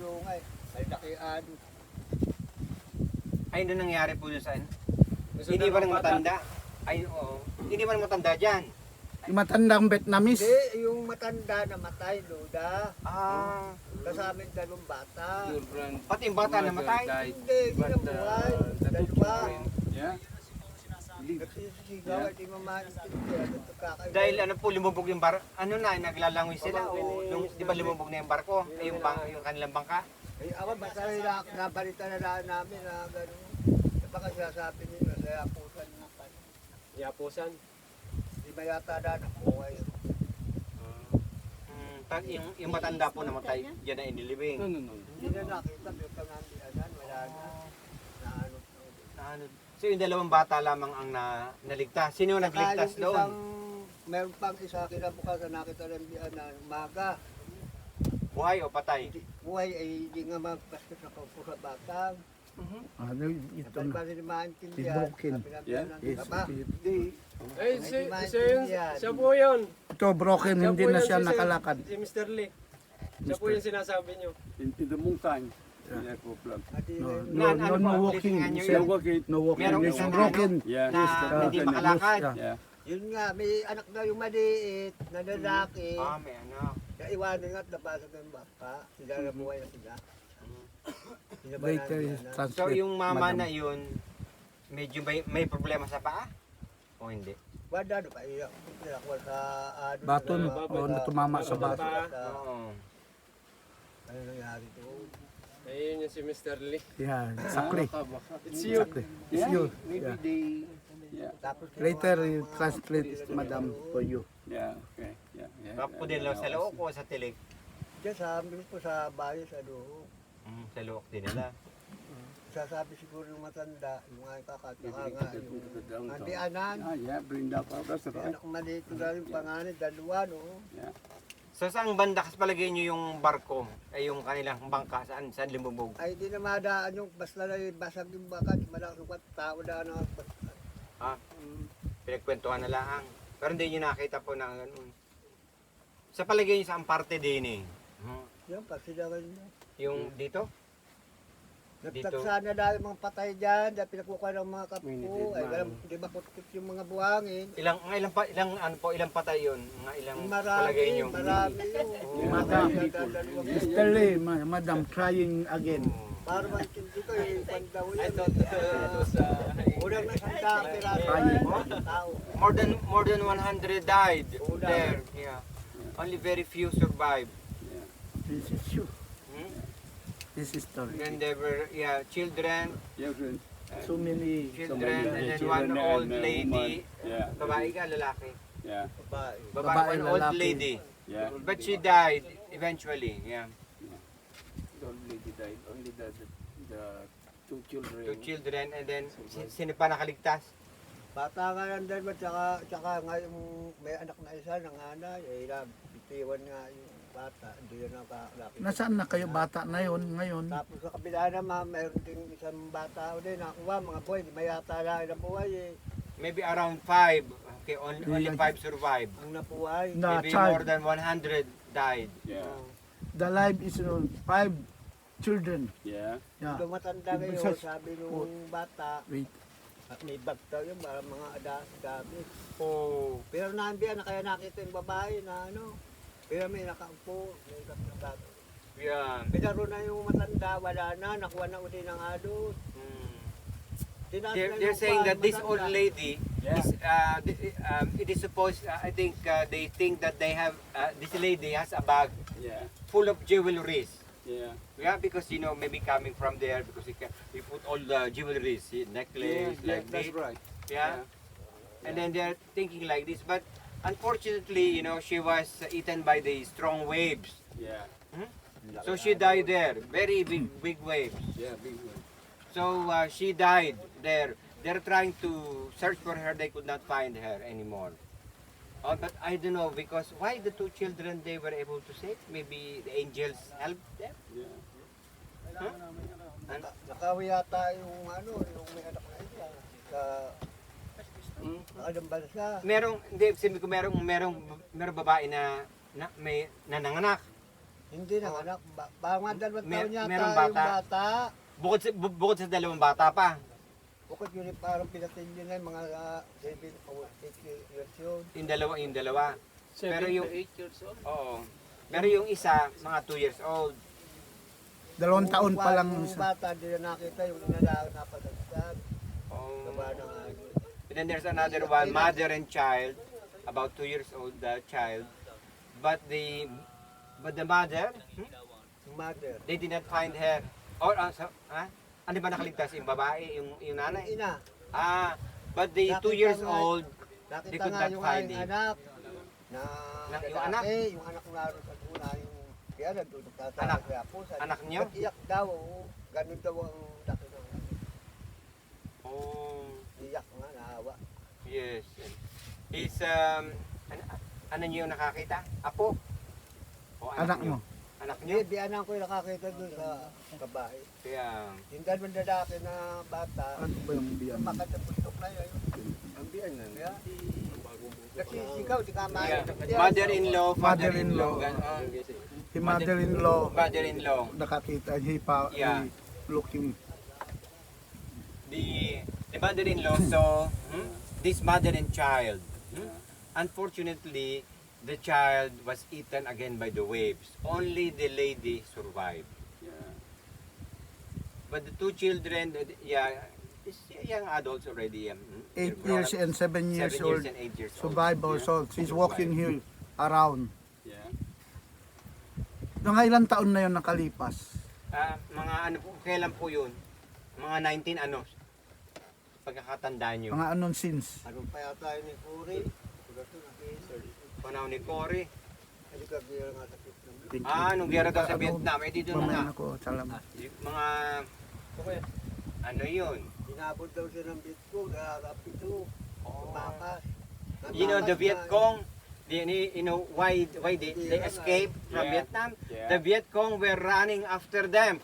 doon ay. Ay lakian. Ay, ano nangyari po doon sa ano? Hindi ba nang matanda? Ay, oo. Hindi ba nang matanda dyan? Yung matandang Vietnamese. Hindi, yung matanda namatay, Loda. Ah, Kasama yung dalawang bata. pati yung bata namatay. Hindi, ginabuhay. Dalawa. Yeah. Nagsisigaw at di mamaintindihan. Dahil ano po, lumubog yung bar, ano na, naglalangoy sila o yung, di ba lumubog na yung barko? Ay, yung kanilang bangka? Ay, ako, basta nabalita na lang namin na gano'n. Baka sinasabi nila, kaya pusan na pa. Yapusan. Di ba yata na nakuhay? Yung matanda po namatay, yan na inilibing. No. Hindi na nakita, may pangandianan, wala na. Naano. Ano, so yung dalawang bata lamang ang naligtas. Sino yung nagligtas doon? Meron pang isa kinabukasan nakita ng bianan, umaga. Buhay o patay? Buhay ay hindi nga magpastos na kaupo sa batang. Ano ito Sabi na. ba rin maintindihan? It's broken. Sabi natin Yeah. ng Yes, baba. Hindi. Eh, siya po yun. Ito broken, Siya hindi po na yun, siya si- nakalakad. Si Mr. Lee. Siya po yung sinasabi nyo. In the meantime, yeah, problem. At yun No, ay- no, Nan, no, ano no po, walking. ulitin nga nyo Sir. No work it. No walking. Merong It's isang broken. Yeah. Na hindi makalakad. Yeah. Yun nga, may anak na yung maliit, na lalaki. Ah, may ano. Naiwanan nga at nabasag ng baka. Sila na buhay na sila. Sila ba Later na- is na- translate. So yung mama madam. na yun, medyo may problema sa paa? O hindi? Wala na pa, iyak. Pinakuha sa ano. Baton, Bababa. o tumama sa bato. Oo. Ano nangyari to? Ayun yung si Mr. Lee. Yeah, exactly. It's you. Exactly. It's you. Maybe Yeah. they... Yeah. Tapos Later, you translate, madam, for you. Yeah. Okay. Yeah. Yeah. Kapo din lang sa loob o sa tilig? diyan sa mismo sa bayo sa loob. Sa loob din nila. Sasabi siguro yung matanda, yung nga kakataka nga, yung andianan. Ah, yeah. Bring that up. That's Yung right. anak maliit na yung panganay, dalawa no. Yeah. So saan banda kas palagay nyo yung barko? Ay yung kanilang bangka? Saan lumubog? Ay di na madaan yung basta na yung basag yung baka, di malakas yung tao na ano. Ha? Pinagkwentuhan na lang. Pero hindi nyo nakita po na ganun. Sa palagay nyo saan parte din eh? Yan, pasilakan nyo. Yung dito? Nagtagsa na dahil mga patay dyan, dahil pinakukuha ng mga kapo. Ay, alam, di ba kutkit yung mga buhangin? Ilang patay yun? Mga ilang Marami, palagay nyo? marami yun. Madam. Dalawang- Mr. Lee, madam, trying again. Para maintindi ko eh, pandaw I yan. thought it was Unang nasanda, piraso ng tao. More than 100 died Ulan. there. Yeah. Only very few survived. This is you. Hmm? This is story. Then there were children, Yeah. Friend. So many. children, and then Children one and old a lady. woman. Yeah. Babae ka, lalaki. Yeah. Babae. Babae, one old lalaki. lady. Yeah. But she died eventually. Yeah. The old lady died. Only the two children. Two children, and then sino pa nakaligtas? Bata nga lang dalawa, tsaka nga yung may anak na isa, nanganay, eh, bitiwan nga yung bata, hindi na nakalaki. Nasaan na kayo bata na yon ngayon? Tapos sa kabila naman, mayroon din isang bata ulit, nakuha, mga boy, di may yata lang na buhay eh. Maybe around 5. Okay, only 5 survived. Ang napuhay. The Maybe more child, than 100 died. Yeah. the life is 5 children. Yeah. Yeah. Ito matanda ngayon, sabi nung bata, Wait. at may bag daw yun, para mga gamit. Oh. Pero nandiyan na kaya nakita yung babae na ano, pero may nakaupo, may nakaupo. Yeah. Pinaro na yung matanda, wala na, nakuha na uli ng adult. Mm. Tinaas na They're yung saying that this matanda. old lady Yeah. is it is supposed I think they think that they have this lady has a bag Yeah. full of jewelries. Yeah. Yeah, because maybe coming from there because we put all the jewelries, necklace like That's this. right. Yeah. And then they're thinking like this, but unfortunately, she was eaten by the strong waves. Yeah. So she died there, very big waves. Yeah. Big one. So she died there. They're trying to search for her. They could not find her anymore. Oh, but I don't know because why the two children they were able to save? Maybe the angels helped them. Yeah. Nakawi yata yung ano, yung may anak na isa. Sa anong bansa. Merong hindi sabi ko merong babae na may nananganak. Hindi na anak. Mga 2 taon yata Merong yung bata? bata. Bukod sa 2 bata pa. Bukod yun parang pinatilyo na yung mga 7 o 8 years yun. Yung dalawa. Pero 7 yung- to 8 years old. Oo. Pero yung isa, mga 2 years old. 2 taon pa lang Yung isa. bata, hindi na nakita yung inalaw na pasagsan. Oh. Gaba ng ano. And then there's another one, mother and child, about 2 years old, the child. But the mother, Yung mother. they did not find her. Or, ano ba nakaligtas? Yung babae, yung nanay? Ina. Ah, but the Nakita 2 years nga- old, They Nakita could nga not yung find aking him. anak na Yung lalaki, yung anak naroon sa tuna, yung kaya nandun nagtatawag Anak? kaya po. Anak niyo? Iyak daw, oo. Ganun daw ang laki ng oh, iyak nga, naawa. yes. Is, ano niyo nakakita? Apo? O Anak niyo? mo. Anak Hindi, niyo? biyanan ko yung nakakita doon sa babae. Kaya, Yung dalawang lalaki na bata, Ano ba yung biyan? makatapustok na yun. Ang biyan na. Kaya, kasi ikaw, di ka yeah. makakita. Mother-in-law, Mother-in-law. ganon. Si mother-in-law, Mother-in-law. nakakita, Yeah. looking. The mother-in-law saw this mother and child. Unfortunately, the child was eaten again by the waves. Only the lady survived. Yeah. But the 2 children, is young adults already. 8 years and 7 years 7 old. years and 8 years old. Survivor, so she's walking here around. Yeah. Mga ilang taon na yun nakalipas? Mga ano po, kailan po yun? Mga 19 ano? Pagkakatandaan nyo. Mga anong since? Ano pa yata yun ni Kuri? Pagkato na research. Panahon ni Cory. Hindi ka bira nga sa Vietnam. Thank you. Nung gera daw sa Vietnam, dito na nga. Mamaya ako, salamat. Yung mga, ano yun? Inabot daw siya ng Vietcong, rapito, tumakas. You know the Viet Cong, you know why they escaped from Yeah. Vietnam? Yeah. The Viet Cong were running after them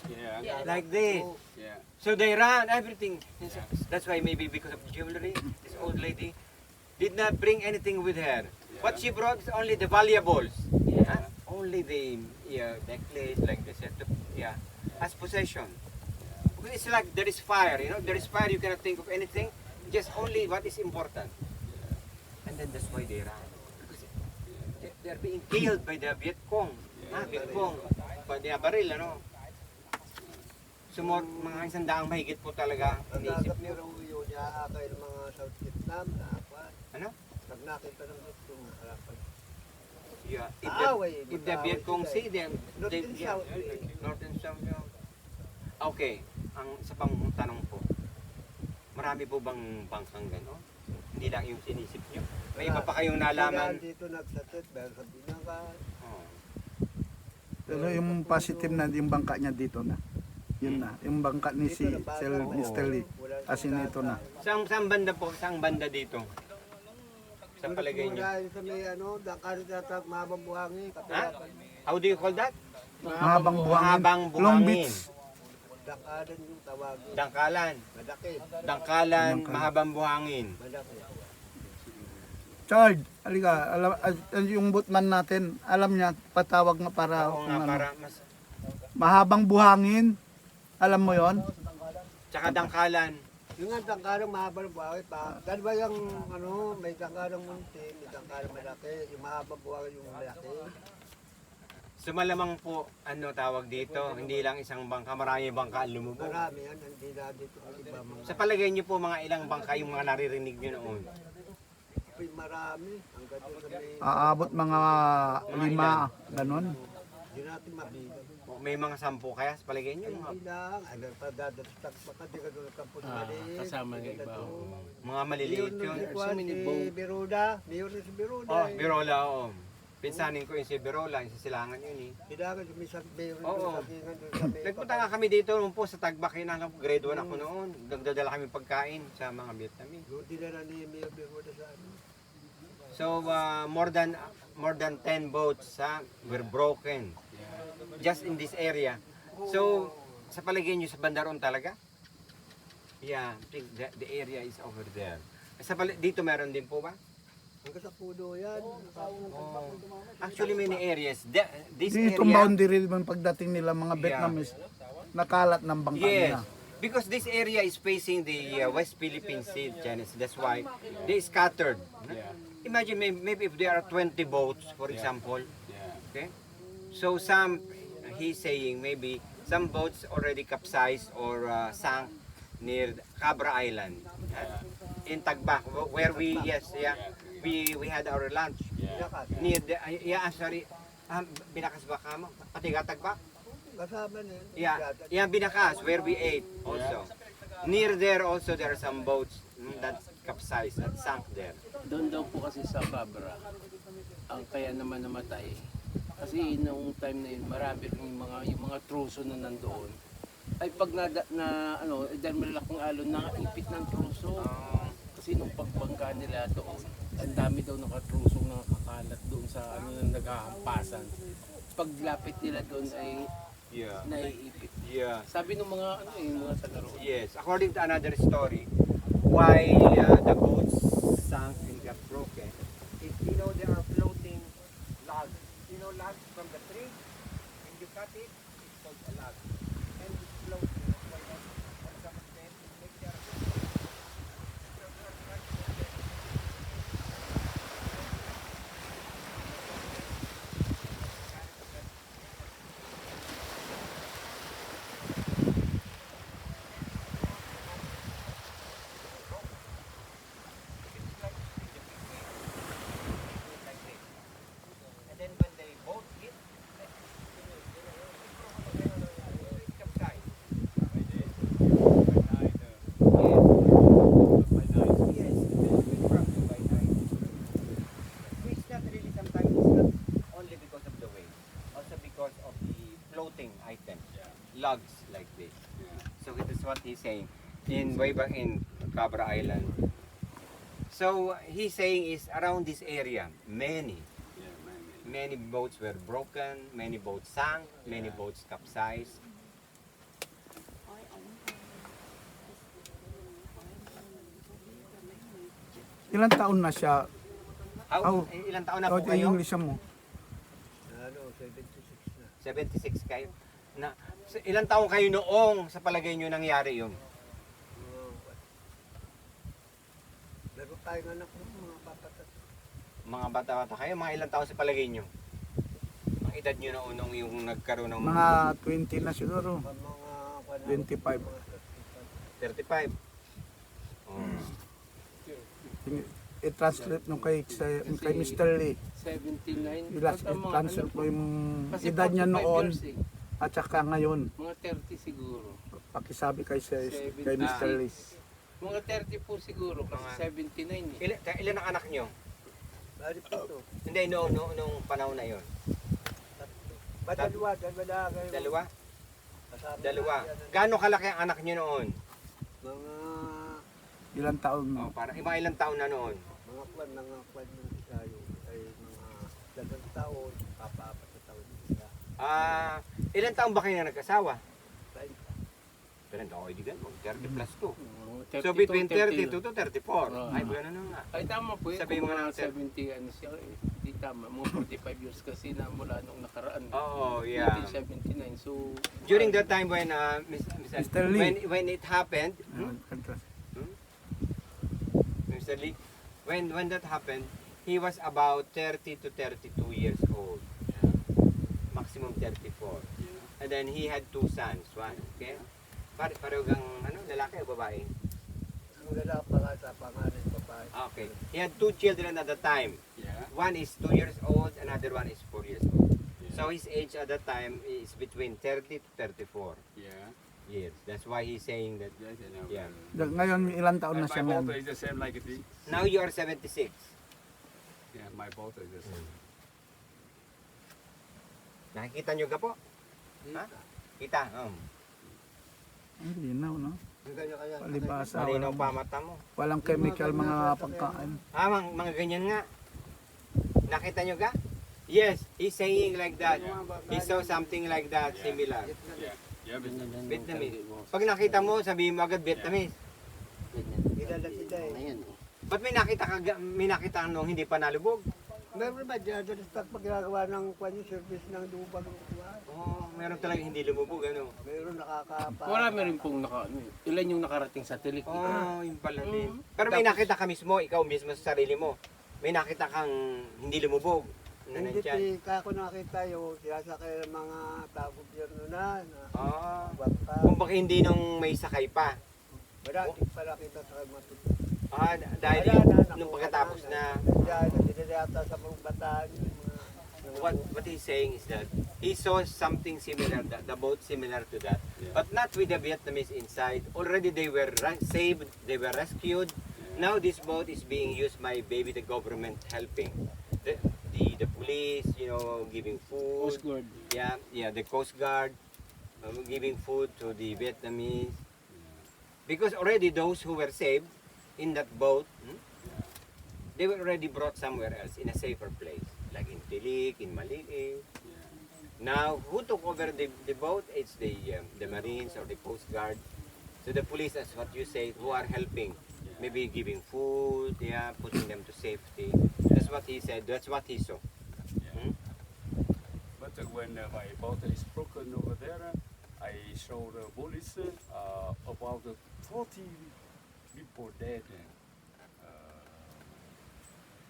Yeah. like this. Yeah. So they ran everything. That's why maybe because of jewelry, this old lady did not bring anything with her. What she brought is only the valuables. Huh? Only the necklace, like this, as possession. Because it's like there is fire, there is fire, you cannot think of anything, just only what is important. And then that's why they ran. Because they're being killed by the Viet Cong. Viet Cong. Baril, ano? So mga 100 mahigit po talaga Ang iniisip agap niyo. niyo raw yun, iaakay ng mga South Vietnam na apat. Ano? Pag nakita ng Vietcong, harapan. Yeah. Away, If the Viet Cong mag-aaway see sila them, North they, and South, eh. North and South, yeah. Okay, ang sa pang tanong po, marami po bang bangkang gano'n? Hindi lang yung sinisip nyo. May iba pa kayong nalaman. Dito nagsatit, dahil sa Binagan. Oh. Pero yung positive na, yung bangka niya dito na. Yun na, yung bangka ni si Mr. Lee. As in ito na. Saan banda po? Saan banda dito? Sa palagay nyo? Dahil sa may ano, dakar tatag mahabang buhangin. Ha? How do you call that? Mahabang buhangin. Mahabang Long buhangin. Beach. Dakaran yung tawagin. Dangkalan. Madaki. Dangkalan, mahabang buhangin. Madaki. Chard, halika, yung boatman natin, alam niya, patawag nga para, Oo kung nga, ano. para mas... Mahabang buhangin, alam mo yon? Tsaka dangkalan. Yung nga tangkarang mahabang buhangin pa. Dahil ba yung ano, may tangkarang munti, may tangkarang malaki. Yung mahabang buhangin yung malaki. So malamang po, ano tawag dito, hindi lang isang bangka, marami bangka ang lumubog. Marami yan, hindi na dito ang iba mga. Sa palagay niyo po, mga ilang bangka yung mga naririnig niyo noon? Ay, marami. Ang ganda sa may. Aabot mga 5, ganun. Hindi natin mabilang. O, may mga 10 kaya sa palagay niyo? Mga, Hindi lang. Ano pa dadatak pa ka, di ka doon kampon maliit. kasama ng iba. mga maliliit yun. So many Biruda. Mayor na si Biruda. Oh, Birola, oo. Pinsanin ko yung si Birola, yung sa Silangan yun eh. Kailangan sumisag mayor Oo. doon sa kingan doon sa may. Nagpunta nga kami dito noon po sa Tagbakin, grade 1 ako noon. Nagdadala kami pagkain sa mga Vietnamese. Doon dinala ni Mayor Biruda sa ano. So more than 10 boats were broken just in this area. So sa palagay niyo sa Bandaron talaga? Yeah, I think the area is over there. Dito meron din po ba? Hanggang sa puno yan. Actually, many areas. This Ditong area, boundary naman pagdating nila mga Vietnamese, nakalat ng bangka yes. nila. Because this area is facing the West Philippine Sea, Janice. That's why they scattered. Imagine maybe if there are 20 boats, for example. Okay. So some, he's saying maybe some boats already capsized or sank near Cabra Island, in Tagbak, where we we had our lunch near the sorry, binakas ba ka mo? Patiga Tagbak? Kasama na yun. Yeah, Binakas, where we ate also. Near there also there are some boats that capsized, that sank there. Doon daw po kasi sa Cabra, ang kaya naman namatay. Kasi noong time na yun, marami rin yung mga truso na nandoon. Ay pag dahil malaking alon, nakaipit ng truso. Kasi nung pagbangga nila doon, ang dami daw nakatrusong nakakalat doon sa naghahampasan. Paglapit nila doon ay naiipit. Yeah. Sabi ng mga mga taga-roon. Yes, according to another story, why the boats sank and got broken, if there are floating logs. Logs from the tree, when you cut it, it's called a log. And it's floating. That's why on some of them, maybe there are and then when they both hit, it capsized. Yes, probably by night. It's not really sometimes it's not only because of the wave, also because of the floating items, logs like this. So it is what he's saying in way back in Cabra Island. So he's saying is around this area, many boats were broken, many boats sank, many boats capsized. Ilang taon na siya? Ilang taon na po O, kayo? yung lisa mo. 76 na. 76 kayo. Ilang taon kayo noong sa palagay nyo nangyari yun? Pero tayo nga anak mo, mga papatat. Mga bata-bata kayo, mga ilang taon sa palagay nyo? Ang edad nyo noong nung yung nagkaroon ng Mga 20 na siguro. Mga 25. 35. Oh. I-translate nung kay Mr. Lee. 79. I-translate mo yung Kasi edad niya 45 noon years eh. at saka ngayon. Mga 30 siguro. Pakisabi kay Mr. Lee. Mga 30 po siguro kasi 79 eh. Ilan ang anak nyo? Bali po ito. Hindi, nung panahon na yon. Dalawa na kayo. Dalawa? Kasama Dalawa. na yan. Gaano kalaki ang anak nyo noon? Mga Ilang taon Oh, mo? para ilang taon na noon? mga kwan ng isa yung ay mga 2 taon, papa-4 na taon yung isa. Ilang taon ba kayo na nag-asawa? 30. Pero okay, di ganun. 30 plus 2. Mga So 32, between 32 to 34. Oo. Ay, gano'n na nga. Ay tama po yun. Sabihin mo Kung na mga 70 ano siya eh. Di tama. Mga 45 years kasi na mula nung nakaraan. Oo, yeah. 1979. So During that time when Mr. Lee. when it happened, Ah, Mr. Lee, when that happened, he was about 30 to 32 years old. Maximum 34. And then he had 2 sons, one, okay? Pareho kang lalaki o babae? Ang lalaki pa sa pangalan babae. Okay. He had 2 children at the time. One is 2 years old, another one is 4 years old. So his age at that time is between 30 to 34 years. That's why he's saying that. Yeah. Ngayon, ilang taon na siya My ngayon? daughter is the same like it. Now you are 76. Yeah, my daughter is the same. Nakikita nyo ka po? Ha? Kita. Ang linaw, no? Ang kanya-kanya. Palibasa. Malinaw pa mata mo. Walang chemical mga pagkain. Mga ganyan nga. Nakita nyo ka? Yes, he's saying like that. He saw something like that, similar. Yeah, but Vietnamese. Pag nakita mo, sabihin mo agad Vietnamese. Kilala sila eh. Ngayon Ba't may nakita ka nung hindi pa nalubog? Meron ba dyan, pag ginagawa ng service ng lubag ng kuwan. Oh, meron talaga hindi lumubog, ano? Meron nakakapa. Marami rin pong ilan yung nakarating sa tilik. Oh, yun pala din. Pero may nakita ka mismo, ikaw mismo sa sarili mo. May nakita kang hindi lumubog. Na Hindi nandyan. ako nakita yung sinasakay ng mga tago-gobyerno na Ah, bangka. kung baka hindi nung may sakay pa. Wala, hindi pala kita sa matutulog. Ah, dahil nung pagkatapos na. Diyan, nagdidiyata sa mga bataan. What he's saying is that he saw something similar, the boat similar to that, but not with the Vietnamese inside. Already they were saved, they were rescued. Now this boat is being used by maybe the government helping. The police, you know, giving food. Coast Guard. Yeah, the Coast Guard giving food to the Vietnamese. Because already those who were saved in that boat, they were already brought somewhere else in a safer place, like in Tilik, in Maliit. Now, who took over the boat? It's the Marines or the Coast Guard. So the police, as what you say, who are helping, maybe giving food, yeah, putting them to safety. That's what he said. That's what he saw. Hmm? But when my boat is broken over there, I show the police about 40 people dead.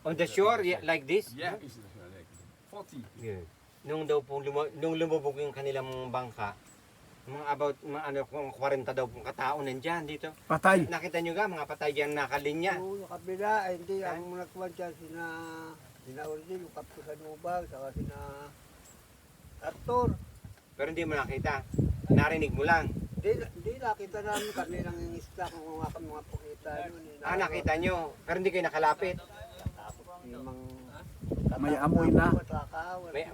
On the shore, yeah, like this? Yeah, it's like 40. Yeah. Nung daw po nung lumubog yung kanilang bangka, mga about mga ano kung 40 daw pong katao nandiyan dito. Patay. Nakita nyo ga mga patay diyan nakalinya. Oo, yung kabila, hindi, ang nagkuhan siya, sina Orsil, yung Kaptusan Ubag, saka sina Arthur. Pero hindi mo nakita. Narinig mo lang. Hindi nakita namin kami nang ingista kung mga pukita. Nakita nyo. Pero hindi kayo nakalapit. May amoy na.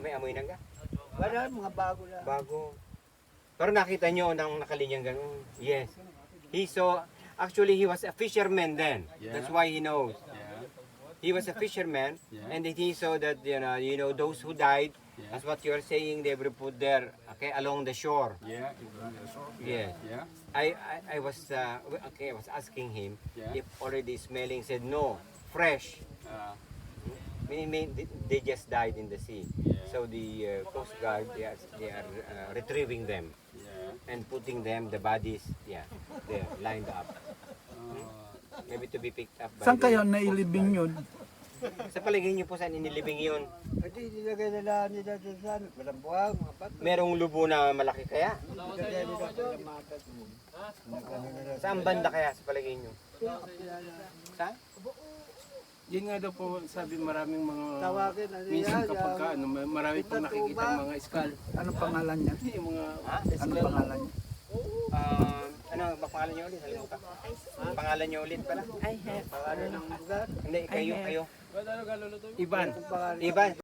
May amoy na ga. Wala, mga bago lang. Bago. Pero nakita nyo nang nakalinyang gano'n. Yes. He saw, actually he was a fisherman then. Yeah. That's why he knows. Yeah, He was a fisherman, Yeah. and then he saw that you know those who died. Yeah. As what you are saying, they were put there, okay, along the shore. yeah, it's on the shore. Yes. Yeah, I was okay. I was asking him Yeah. if already smelling. Said no, fresh. Meaning they just died in the sea. Yeah. So the Coast Guard, they are retrieving them yeah. and putting them, the bodies, yeah, there lined up. Maybe to be picked up by Saan the kayo Coast nailibing Guard. yun? Sa paligid niyo po saan inilibing yun? Hindi, nilagay nila dyan sa walang buwang, mga bato. Merong lubo na malaki kaya? Nilagay nila sa lamatas. Saan banda kaya sa paligid niyo? Saan? Yun nga daw po sabi maraming mga Tawagin, ano minsan yan, kapag ka, yung- ano, marami pong nakikita mga skull. Anong pangalan niya? Yung mga Anong pangalan niya? Ano ba pangalan niyo ulit? Halimutan. Pangalan niyo ulit pala? Pangalan ng lugar. Hindi, kayo. Iban. Ang pangalan. Iban.